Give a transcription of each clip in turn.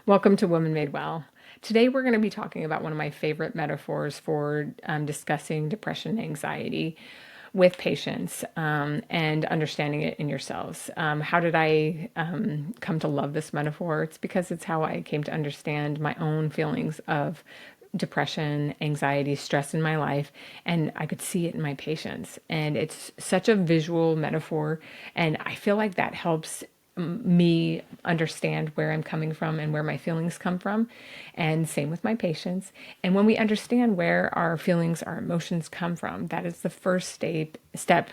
Welcome to Woman Made Well. Today we're going to be talking about one of my favorite metaphors for discussing depression and anxiety with patients and understanding it in yourselves. How did I come to love this metaphor? It's because it's how I came to understand my own feelings of depression, anxiety, stress in my life, and I could see it in my patients. And it's such a visual metaphor, and I feel like that helps me understand where I'm coming from and where my feelings come from, and same with my patients. And when we understand where our feelings, our emotions come from, that is the first step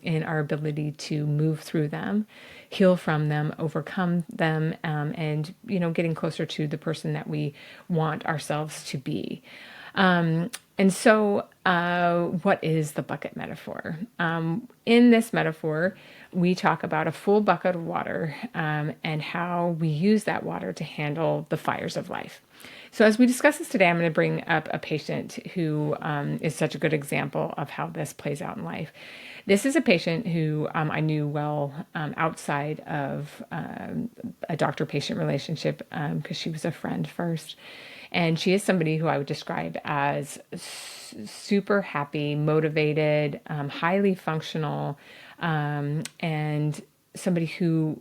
in our ability to move through them, heal from them, overcome them, and getting closer to the person that we want ourselves to be. What is the bucket metaphor? In this metaphor, we talk about a full bucket of water and how we use that water to handle the fires of life. So, as we discuss this today, I'm going to bring up a patient who is such a good example of how this plays out in life. This is a patient who I knew well outside of a doctor-patient relationship because she was a friend first. And she is somebody who I would describe as super happy, motivated, highly functional, and somebody who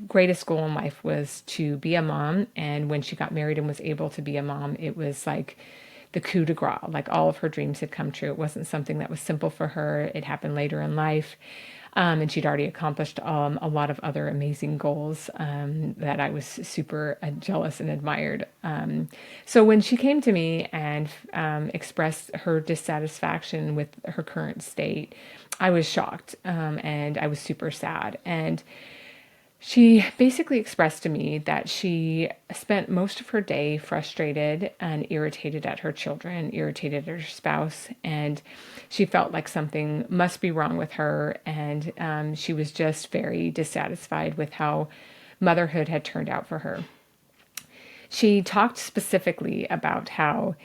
greatest goal in life was to be a mom. And when she got married and was able to be a mom, it was like the coup de grace. Like all of her dreams had come true. It wasn't something that was simple for her. It happened later in life. And she'd already accomplished a lot of other amazing goals that I was super jealous and admired. So when she came to me and expressed her dissatisfaction with her current state, I was shocked and I was super sad. And she basically expressed to me that she spent most of her day frustrated and irritated at her children, irritated at her spouse, and she felt like something must be wrong with her, and she was just very dissatisfied with how motherhood had turned out for her. She talked specifically about how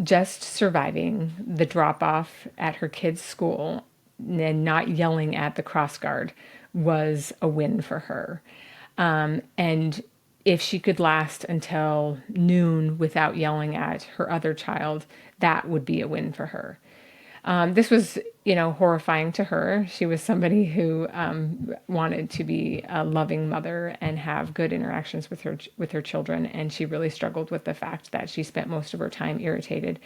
just surviving the drop off at her kids' school and not yelling at the cross guard was a win for her. And if she could last until noon without yelling at her other child, that would be a win for her. This was, horrifying to her. She was somebody who wanted to be a loving mother and have good interactions with her children, and she really struggled with the fact that she spent most of her time irritated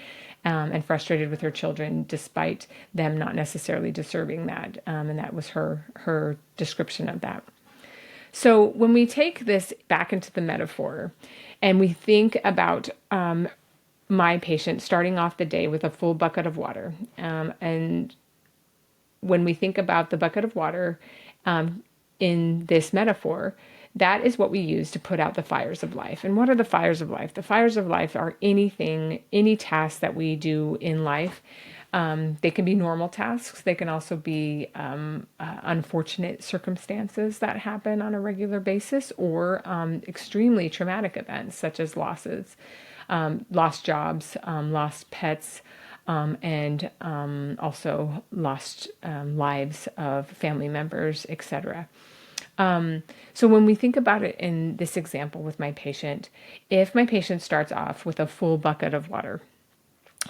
and frustrated with her children, despite them not necessarily deserving that. And that was her description of that. So when we take this back into the metaphor, and we think about my patient starting off the day with a full bucket of water. And when we think about the bucket of water in this metaphor, that is what we use to put out the fires of life. And what are the fires of life? The fires of life are any task that we do in life. They can be normal tasks. They can also be unfortunate circumstances that happen on a regular basis, or extremely traumatic events such as losses. Lost jobs, lost pets, and also lost lives of family members, etc. So when we think about it in this example with my patient, if my patient starts off with a full bucket of water,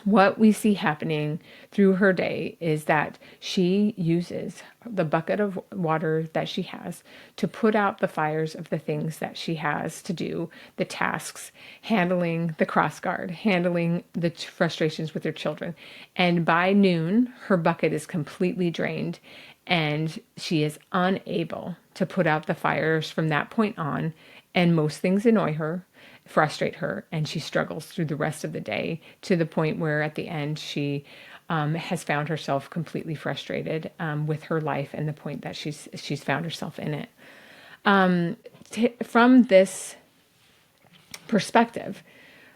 what we see happening through her day is that she uses the bucket of water that she has to put out the fires of the things that she has to do, the tasks, handling the cross guard, handling the frustrations with her children. And by noon, her bucket is completely drained and she is unable to put out the fires from that point on. And most things annoy her, frustrate her, and she struggles through the rest of the day to the point where at the end she has found herself completely frustrated with her life and the point that she's found herself in it. From this perspective,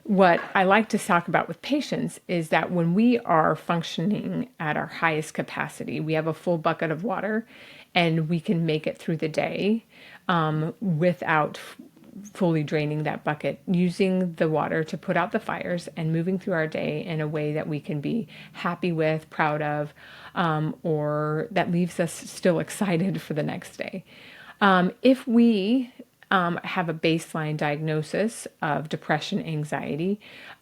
what I like to talk about with patients is that when we are functioning at our highest capacity, we have a full bucket of water and we can make it through the day without fully draining that bucket, using the water to put out the fires and moving through our day in a way that we can be happy with, proud of, or that leaves us still excited for the next day. If we have a baseline diagnosis of depression, anxiety,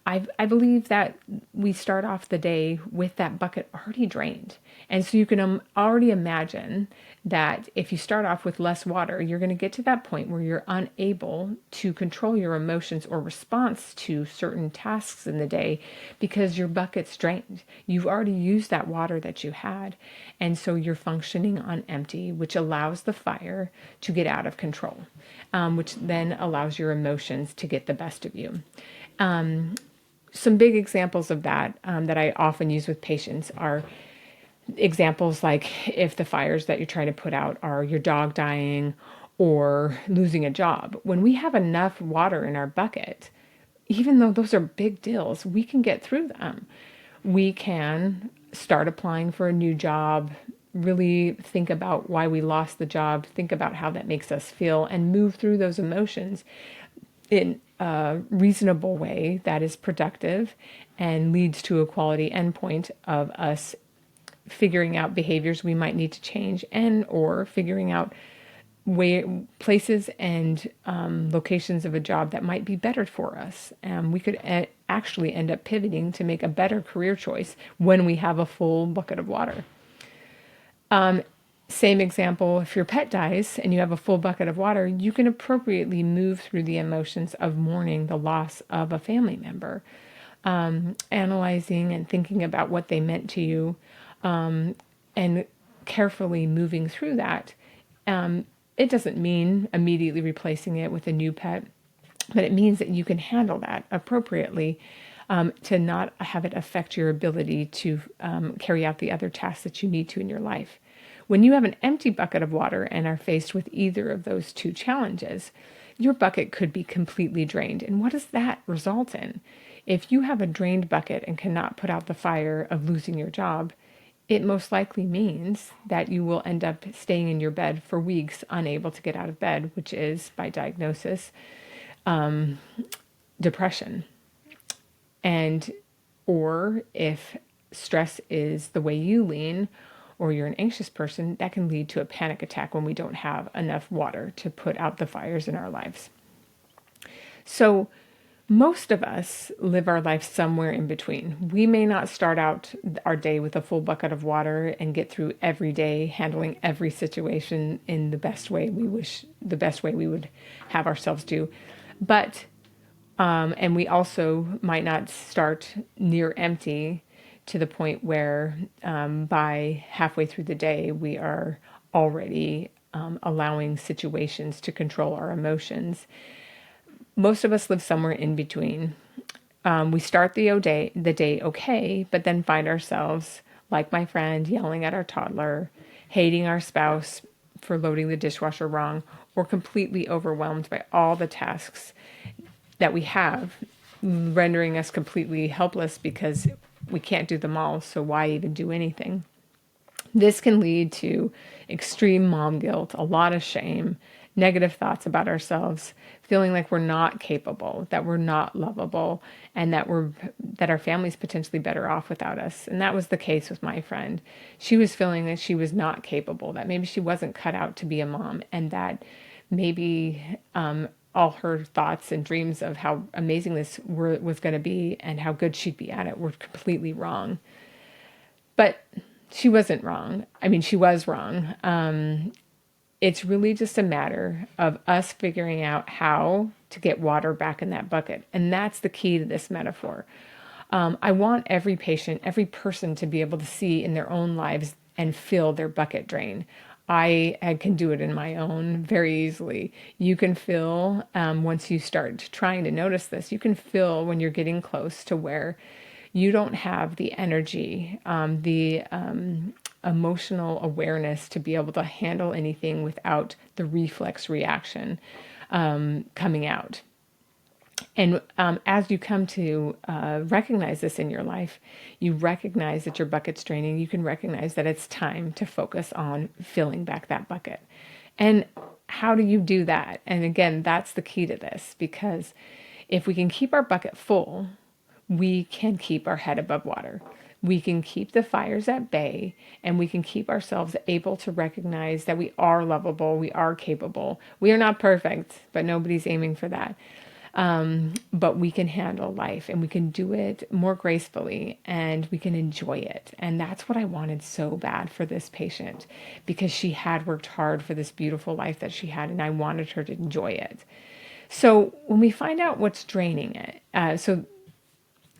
I believe that we start off the day with that bucket already drained. And so you can already imagine that if you start off with less water, you're going to get to that point where you're unable to control your emotions or response to certain tasks in the day because your bucket's drained. You've already used that water that you had. And so you're functioning on empty, which allows the fire to get out of control, which then allows your emotions to get the best of you. Some big examples of that that I often use with patients are examples like if the fires that you're trying to put out are your dog dying or losing a job. When we have enough water in our bucket, even though those are big deals, we can get through them. We can start applying for a new job, really think about why we lost the job, think about how that makes us feel, and move through those emotions in a reasonable way that is productive and leads to a quality endpoint of us figuring out behaviors we might need to change and or figuring out places and locations of a job that might be better for us. We could actually end up pivoting to make a better career choice when we have a full bucket of water. Same example, if your pet dies and you have a full bucket of water, you can appropriately move through the emotions of mourning the loss of a family member, analyzing and thinking about what they meant to you, and carefully moving through that. It doesn't mean immediately replacing it with a new pet, but it means that you can handle that appropriately to not have it affect your ability to carry out the other tasks that you need to in your life. When you have an empty bucket of water and are faced with either of those two challenges, your bucket could be completely drained. And what does that result in? If you have a drained bucket and cannot put out the fire of losing your job, it most likely means that you will end up staying in your bed for weeks, unable to get out of bed, which is, by diagnosis, depression. And, or if stress is the way you lean, or you're an anxious person, that can lead to a panic attack when we don't have enough water to put out the fires in our lives. So most of us live our life somewhere in between. We may not start out our day with a full bucket of water and get through every day, handling every situation in the best way we would have ourselves do. But, and we also might not start near empty to the point where by halfway through the day, we are already allowing situations to control our emotions. Most of us live somewhere in between. We start the day okay, but then find ourselves, like my friend, yelling at our toddler, hating our spouse for loading the dishwasher wrong, or completely overwhelmed by all the tasks that we have, rendering us completely helpless because we can't do them all, so why even do anything? This can lead to extreme mom guilt, a lot of shame, negative thoughts about ourselves, feeling like we're not capable, that we're not lovable, and that our family's potentially better off without us. And that was the case with my friend. She was feeling that she was not capable, that maybe she wasn't cut out to be a mom, and that maybe all her thoughts and dreams of how amazing this was going to be and how good she'd be at it were completely wrong. But she wasn't wrong. I mean, she was wrong. It's really just a matter of us figuring out how to get water back in that bucket. And that's the key to this metaphor. I want every patient, every person to be able to see in their own lives and feel their bucket drain. I can do it in my own very easily. You can feel, once you start trying to notice this, you can feel when you're getting close to where you don't have the energy, the emotional awareness to be able to handle anything without the reflex reaction coming out. And as you come to recognize this in your life, you recognize that your bucket's draining. You can recognize that it's time to focus on filling back that bucket. And how do you do that? And again, that's the key to this, because if we can keep our bucket full, we can keep our head above water. we can keep the fires at bay, and we can keep ourselves able to recognize that we are lovable, we are capable. We are not perfect, but nobody's aiming for that. But we can handle life, and we can do it more gracefully, and we can enjoy it. And that's what I wanted so bad for this patient, because she had worked hard for this beautiful life that she had, and I wanted her to enjoy it. So when we find out what's draining it,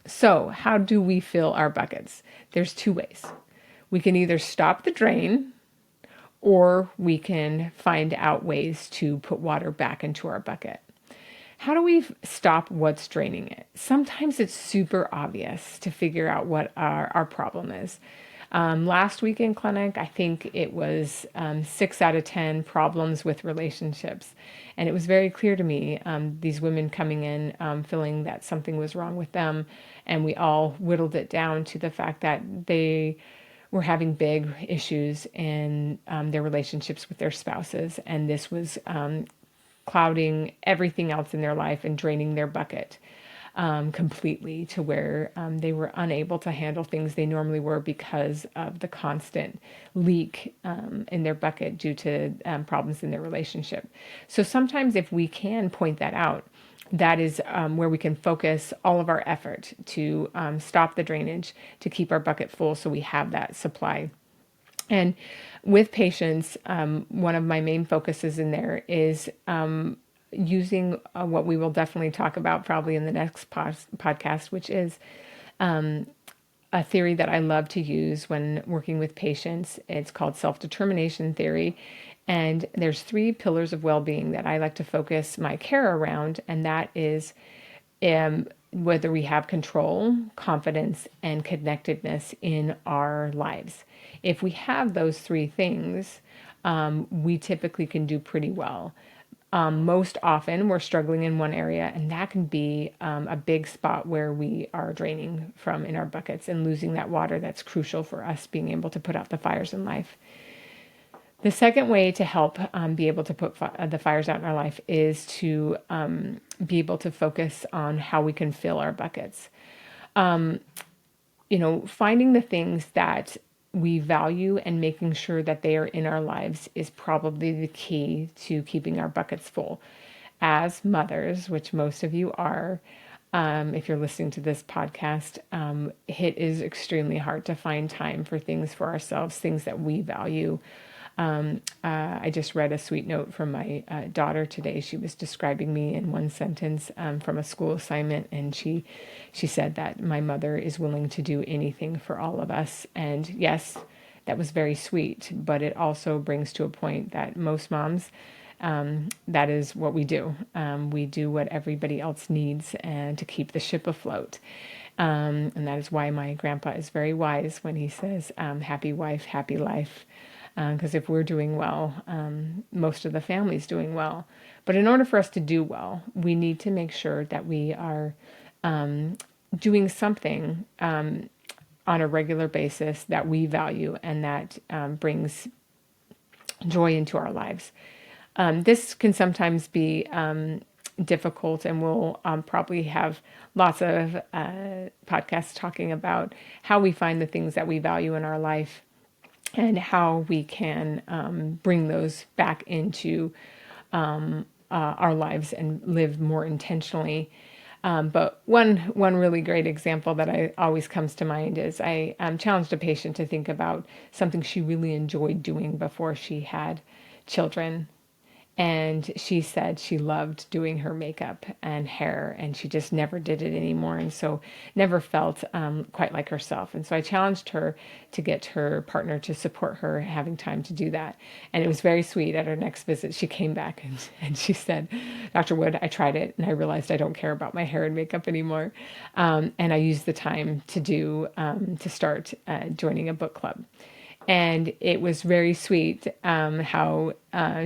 so how do we fill our buckets? There's two ways. We can either stop the drain, or we can find out ways to put water back into our bucket. How do we stop what's draining it? Sometimes it's super obvious to figure out what our problem is. Last week in clinic, I think it was 6 out of 10 problems with relationships. And it was very clear to me, these women coming in feeling that something was wrong with them. And we all whittled it down to the fact that they were having big issues in their relationships with their spouses. And this was clouding everything else in their life and draining their bucket completely, to where they were unable to handle things they normally were because of the constant leak in their bucket due to problems in their relationship. So sometimes if we can point that out, that is where we can focus all of our effort to stop the drainage, to keep our bucket full so we have that supply. And with patients, one of my main focuses in there is using what we will definitely talk about probably in the next podcast, which is a theory that I love to use when working with patients. It's called self-determination theory. And there's 3 pillars of well-being that I like to focus my care around, and that is whether we have control, confidence, and connectedness in our lives. If we have those 3 things, we typically can do pretty well. Most often we're struggling in one area, and that can be a big spot where we are draining from in our buckets and losing that water that's crucial for us being able to put out the fires in life. The second way to help be able to put the fires out in our life is to be able to focus on how we can fill our buckets. Finding the things that we value and making sure that they are in our lives is probably the key to keeping our buckets full. As mothers, which most of you are, if you're listening to this podcast, it is extremely hard to find time for things for ourselves, things that we value. I just read a sweet note from my daughter today. She was describing me in one sentence from a school assignment, and she said that my mother is willing to do anything for all of us. And yes, that was very sweet, but it also brings to a point that most moms, that is what we do. We do what everybody else needs and to keep the ship afloat. And that is why my grandpa is very wise when he says, happy wife, happy life. Because if we're doing well, most of the family's doing well. But in order for us to do well, we need to make sure that we are doing something on a regular basis that we value and that brings joy into our lives. This can sometimes be difficult, and we'll probably have lots of podcasts talking about how we find the things that we value in our life and how we can bring those back into our lives and live more intentionally. But one really great example that I always comes to mind is I challenged a patient to think about something she really enjoyed doing before she had children. And she said she loved doing her makeup and hair, and she just never did it anymore, and so never felt quite like herself. And so I challenged her to get her partner to support her having time to do that. And it was very sweet. At her next visit, she came back and she said, Dr. Wood, I tried it, and I realized I don't care about my hair and makeup anymore. And I used the time to start joining a book club. And it was very sweet how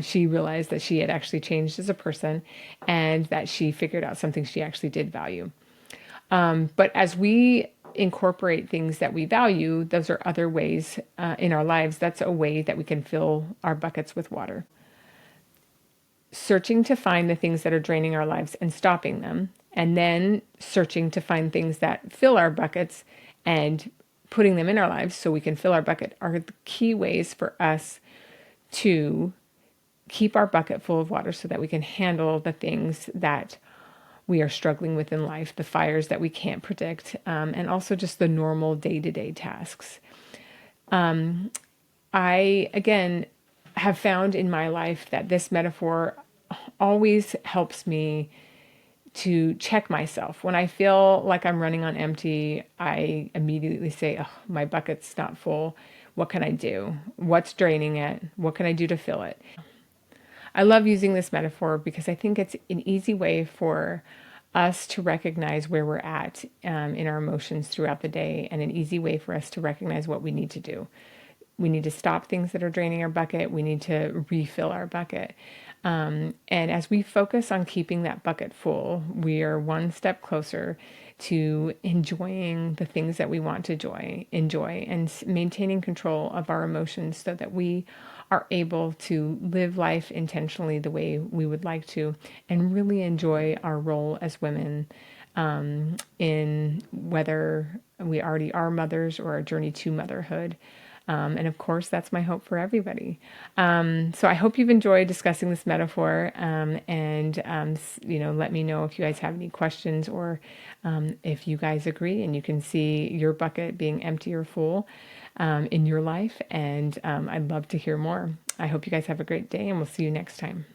she realized that she had actually changed as a person and that she figured out something she actually did value. But as we incorporate things that we value, those are other ways in our lives. That's a way that we can fill our buckets with water. Searching to find the things that are draining our lives and stopping them, and then searching to find things that fill our buckets and putting them in our lives so we can fill our bucket are the key ways for us to keep our bucket full of water so that we can handle the things that we are struggling with in life, the fires that we can't predict, and also just the normal day-to-day tasks. I, again, have found in my life that this metaphor always helps me to check myself. When I feel like I'm running on empty, I immediately say, oh, my bucket's not full. What can I do? What's draining it? What can I do to fill it? I love using this metaphor because I think it's an easy way for us to recognize where we're at in our emotions throughout the day, and an easy way for us to recognize what we need to do. We need to stop things that are draining our bucket. We need to refill our bucket. And as we focus on keeping that bucket full, we are one step closer to enjoying the things that we want to enjoy and maintaining control of our emotions so that we are able to live life intentionally the way we would like to and really enjoy our role as women in whether we already are mothers or our journey to motherhood. And of course, that's my hope for everybody. So I hope you've enjoyed discussing this metaphor, let me know if you guys have any questions or if you guys agree and you can see your bucket being empty or full in your life. And I'd love to hear more. I hope you guys have a great day, and we'll see you next time.